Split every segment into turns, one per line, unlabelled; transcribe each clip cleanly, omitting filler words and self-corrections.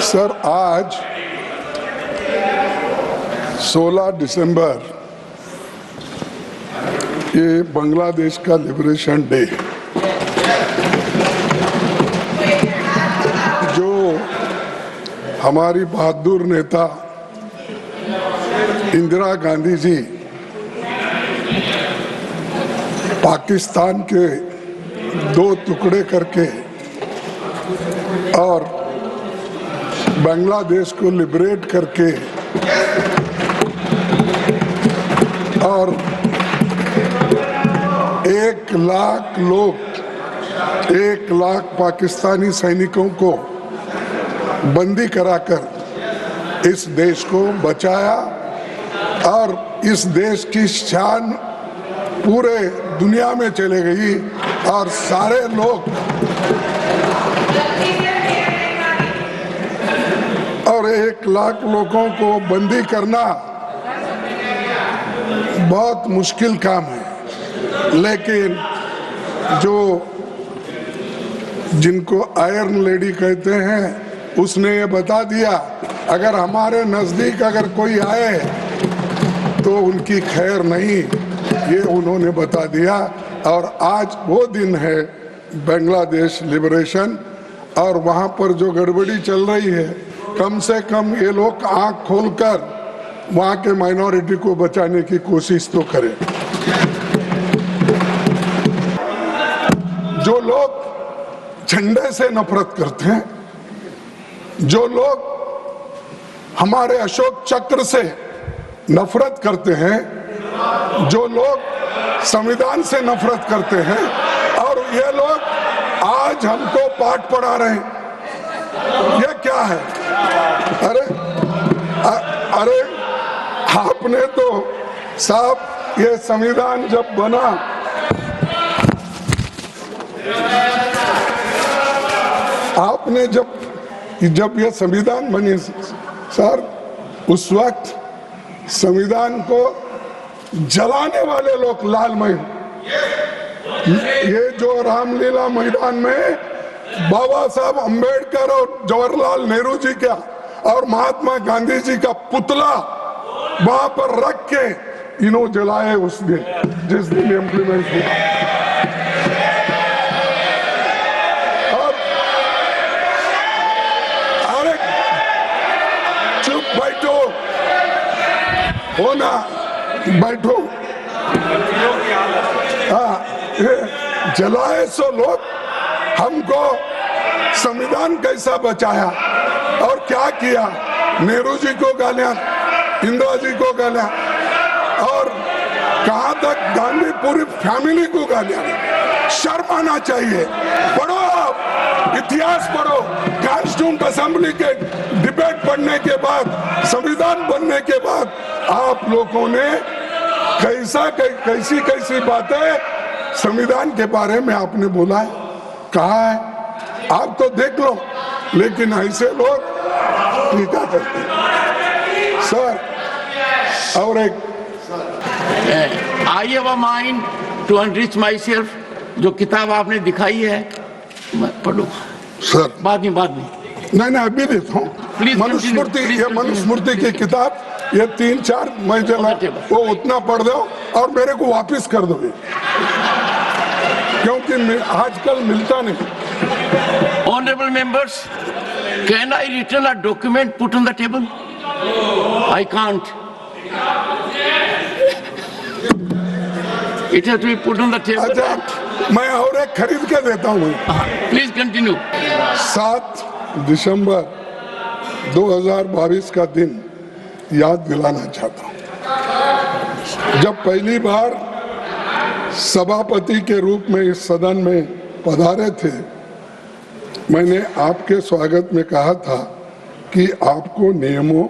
Sir, आज 16 दिसंबर ये बांग्लादेश का लिबरेशन डे, जो हमारी बहादुर नेता इंदिरा गांधी जी पाकिस्तान के 2 टुकड़े करके और बांग्लादेश को लिबरेट करके और 1 लाख लोग, 1 लाख पाकिस्तानी सैनिकों को बंदी कराकर इस देश को बचाया और इस देश की शान पूरे दुनिया में चले गई और सारे लोग और 1 लाख लोगों को बंदी करना बहुत मुश्किल काम है। लेकिन जो जिनको आयरन लेडी कहते हैं, उसने ये बता दिया अगर हमारे नजदीक अगर कोई आए तो उनकी खैर नहीं, ये उन्होंने बता दिया। और आज वो दिन है बांग्लादेश लिबरेशन, और वहाँ पर जो गड़बड़ी चल रही है, कम से कम ये लोग आंख खोलकर वहाँ के माइनॉरिटी को बचाने की कोशिश तो करें। जो लोग झंडे से नफरत करते हैं, जो लोग हमारे अशोक चक्र से नफरत करते हैं, जो लोग संविधान से नफरत करते हैं, और ये लोग आज हमको पाठ पढ़ा रहे हैं, ये क्या है? अरे आपने तो साहब ये संविधान जब बना, आपने जब ये संविधान बनी सर, उस वक्त संविधान को जलाने वाले लोग लालमय, ये जो रामलीला मैदान में बाबा साहब अंबेडकर और जवाहरलाल नेहरू जी का और महात्मा गांधी जी का पुतला वहां पर रख के इन्हों जलाए उस दिन, जिस दिन इम्प्लीमेंट हुआ। और अरे चुप बैठो, हो ना, बैठो। हाँ, जलाए सो लोग, हमको संविधान कैसा बचाया और क्या किया? नेहरू जी को गालियां, इंदिरा जी को गालियां, और कहां तक गांधी पूरी फैमिली को गालियां। शर्म आना चाहिए। पढ़ो, आप इतिहास पढ़ो। कॉन्स्टिट्यूंट असेंबली के डिबेट पढ़ने के बाद, संविधान बनने के बाद आप लोगों ने कैसी बातें संविधान के बारे में आपने बोला है, कहा है, आप तो देख लो। लेकिन ऐसे लोग टीका करते हैं सर। और एक
I have a mind to enrich myself, जो किताब आपने दिखाई है पढ़ो
सर।
बाद में
नहीं, अभी देता हूँ। मनुस्मृति, ये मनुस्मृति की किताब, ये 3-4 मैं जला वो उतना पढ़ दो और मेरे को वापिस कर दोगे, क्योंकि आजकल मिलता नहीं।
Honorable members, can I return a document put on the table? I can't. It has to be put on the table.
अच्छा, मैं और एक खरीद के देता हूँ।
Please continue.
7 दिसंबर 2022 का दिन याद दिलाना चाहता हूँ, जब पहली बार सभापति के रूप में इस सदन में पधारे थे। मैंने आपके स्वागत में कहा था कि आपको नियमों,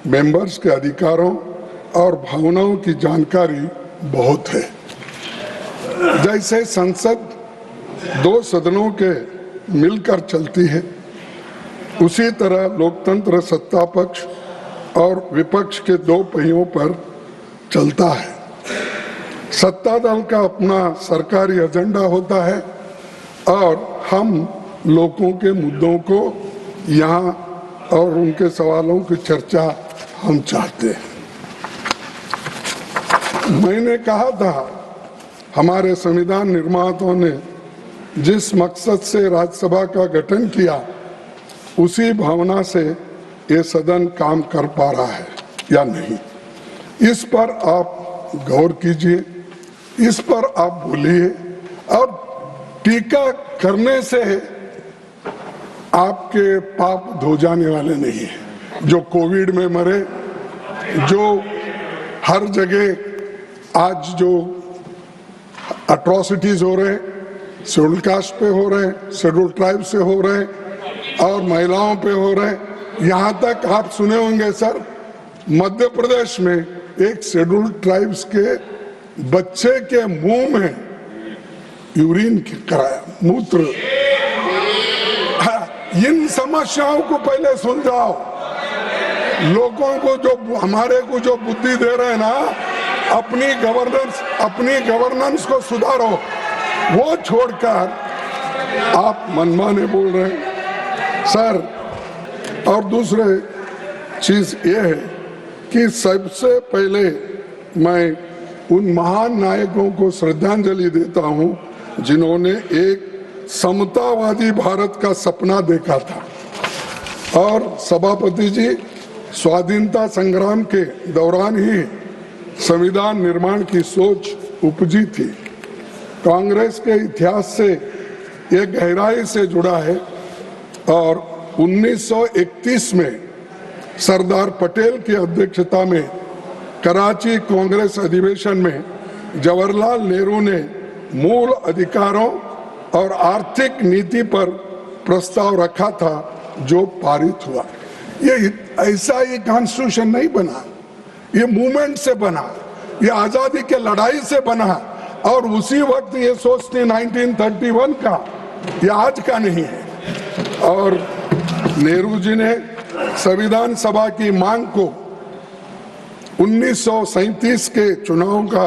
मेंबर्स के अधिकारों और भावनाओं की जानकारी बहुत है। जैसे संसद 2 सदनों के मिलकर चलती है, उसी तरह लोकतंत्र सत्ता पक्ष और विपक्ष के 2 पहियों पर चलता है। सत्ता दल का अपना सरकारी एजेंडा होता है और हम लोगों के मुद्दों को यहाँ और उनके सवालों की चर्चा हम चाहते हैं। मैंने कहा था, हमारे संविधान निर्माताओं ने जिस मकसद से राज्यसभा का गठन किया, उसी भावना से ये सदन काम कर पा रहा है या नहीं, इस पर आप गौर कीजिए, इस पर आप बोलिए। और टीका करने से आपके पाप धो जाने वाले नहीं है। जो कोविड में मरे, जो हर जगह आज जो अट्रॉसिटीज हो रहे, शेड्यूल कास्ट पे हो रहे, शेड्यूल ट्राइब से हो रहे और महिलाओं पे हो रहे। यहाँ तक आप सुने होंगे सर, मध्य प्रदेश में एक शेड्यूल ट्राइब्स के बच्चे के मुंह में यूरिन कराया, मूत्र। इन समस्याओं को पहले सुलझाओ। लोगों को जो हमारे को जो बुद्धि दे रहे हैं ना, अपनी गवर्नेंस को सुधारो, वो छोड़कर आप मनमाने बोल रहे हैं सर। और दूसरे चीज ये है कि सबसे पहले मैं उन महान नायकों को श्रद्धांजलि देता हूं जिन्होंने एक समतावादी भारत का सपना देखा था। और सभापति जी, स्वाधीनता संग्राम के दौरान ही संविधान निर्माण की सोच उपजी थी। कांग्रेस के इतिहास से ये गहराई से जुड़ा है और 1931 में सरदार पटेल की अध्यक्षता में कराची कांग्रेस अधिवेशन में जवाहरलाल नेहरू ने मूल अधिकारों और आर्थिक नीति पर प्रस्ताव रखा था, जो पारित हुआ। ये ऐसा ही कॉन्स्टिट्यूशन नहीं बना, ये मूवमेंट से बना, ये आजादी के लड़ाई से बना। और उसी वक्त ये सोच थी 1931 का, ये आज का नहीं है। और नेहरू जी ने संविधान सभा की मांग को 1937 के चुनाव का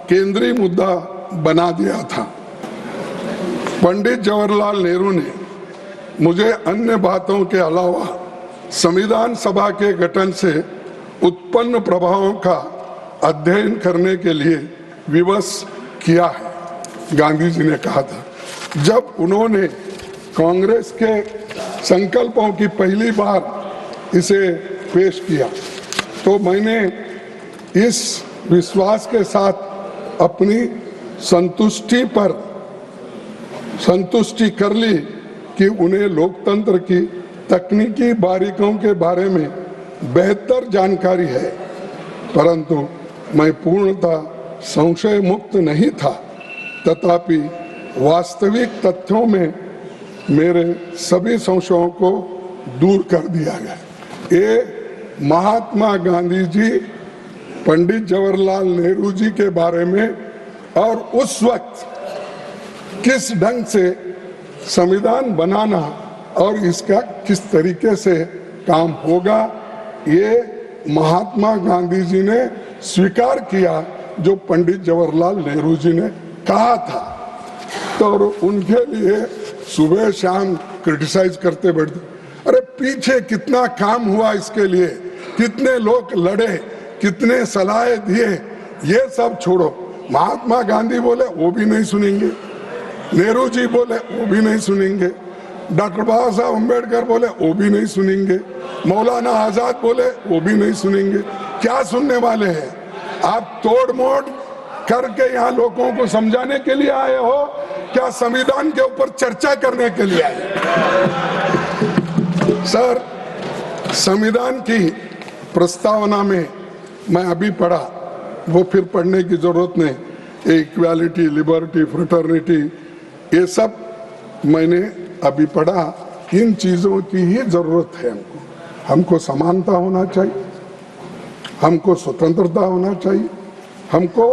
केंद्रीय मुद्दा बना दिया था। पंडित जवाहरलाल नेहरू ने मुझे अन्य बातों के अलावा संविधान सभा के गठन से उत्पन्न प्रभावों का अध्ययन करने के लिए विवश किया है। गांधी जी ने कहा था, जब उन्होंने कांग्रेस के संकल्पों की पहली बार इसे पेश किया, तो मैंने इस विश्वास के साथ अपनी संतुष्टि कर ली कि उन्हें लोकतंत्र की तकनीकी बारीकियों के बारे में बेहतर जानकारी है, परंतु मैं पूर्णतः संशय मुक्त नहीं था। तथापि वास्तविक तथ्यों में मेरे सभी संशयों को दूर कर दिया गया। ये महात्मा गांधी जी, पंडित जवाहरलाल नेहरू जी के बारे में और उस वक्त किस ढंग से संविधान बनाना और इसका किस तरीके से काम होगा, ये महात्मा गांधी जी ने स्वीकार किया, जो पंडित जवाहरलाल नेहरू जी ने कहा था। तो उनके लिए सुबह शाम क्रिटिसाइज करते बैठते, अरे पीछे कितना काम हुआ इसके लिए, कितने लोग लड़े, कितने सलाहें दिए, ये सब छोड़ो। महात्मा गांधी बोले वो भी नहीं सुनेंगे, नेहरू जी बोले वो भी नहीं सुनेंगे, डॉक्टर बाबा साहब अम्बेडकर बोले वो भी नहीं सुनेंगे, मौलाना आजाद बोले वो भी नहीं सुनेंगे। क्या सुनने वाले हैं? आप तोड़ मोड़ करके यहाँ लोगों को समझाने के लिए आए हो, क्या संविधान के ऊपर चर्चा करने के लिए आए? सर, संविधान की प्रस्तावना में मैं अभी पढ़ा, वो फिर पढ़ने की जरूरत नहीं। इक्वालिटी, लिबर्टी, फ्रेटर्निटी, ये सब मैंने अभी पढ़ा। इन चीजों की ही जरूरत है हमको समानता होना चाहिए, हमको स्वतंत्रता होना चाहिए, हमको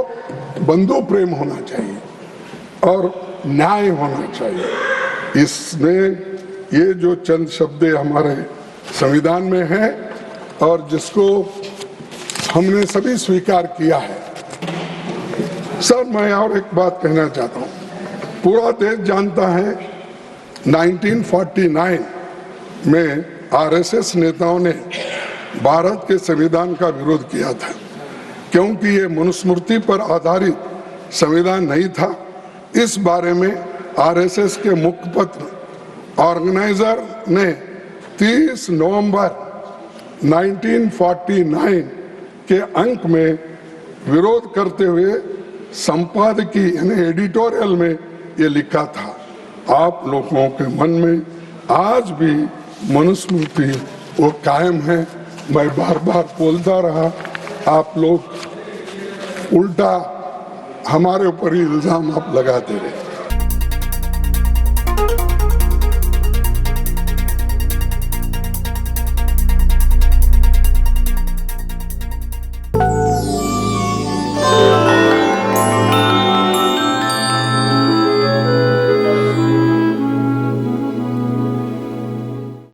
बंधु प्रेम होना चाहिए और न्याय होना चाहिए। इसमें ये जो चंद शब्द हमारे संविधान में हैं और जिसको हमने सभी स्वीकार किया है। सर, मैं और एक बात कहना चाहता हूँ। पूरा देश जानता है 1949 में आरएसएस नेताओं ने भारत के संविधान का विरोध किया था, क्योंकि ये मनुस्मृति पर आधारित संविधान नहीं था। इस बारे में आरएसएस के मुखपत्र ऑर्गेनाइजर ने 30 नवंबर 1949 के अंक में विरोध करते हुए संपादकीय यानी एडिटोरियल में ये लिखा था, आप लोगों के मन में आज भी मनुस्मृति वो कायम है। मैं बार बार बोलता रहा, आप लोग उल्टा हमारे ऊपर ही इल्जाम आप लगाते रहे।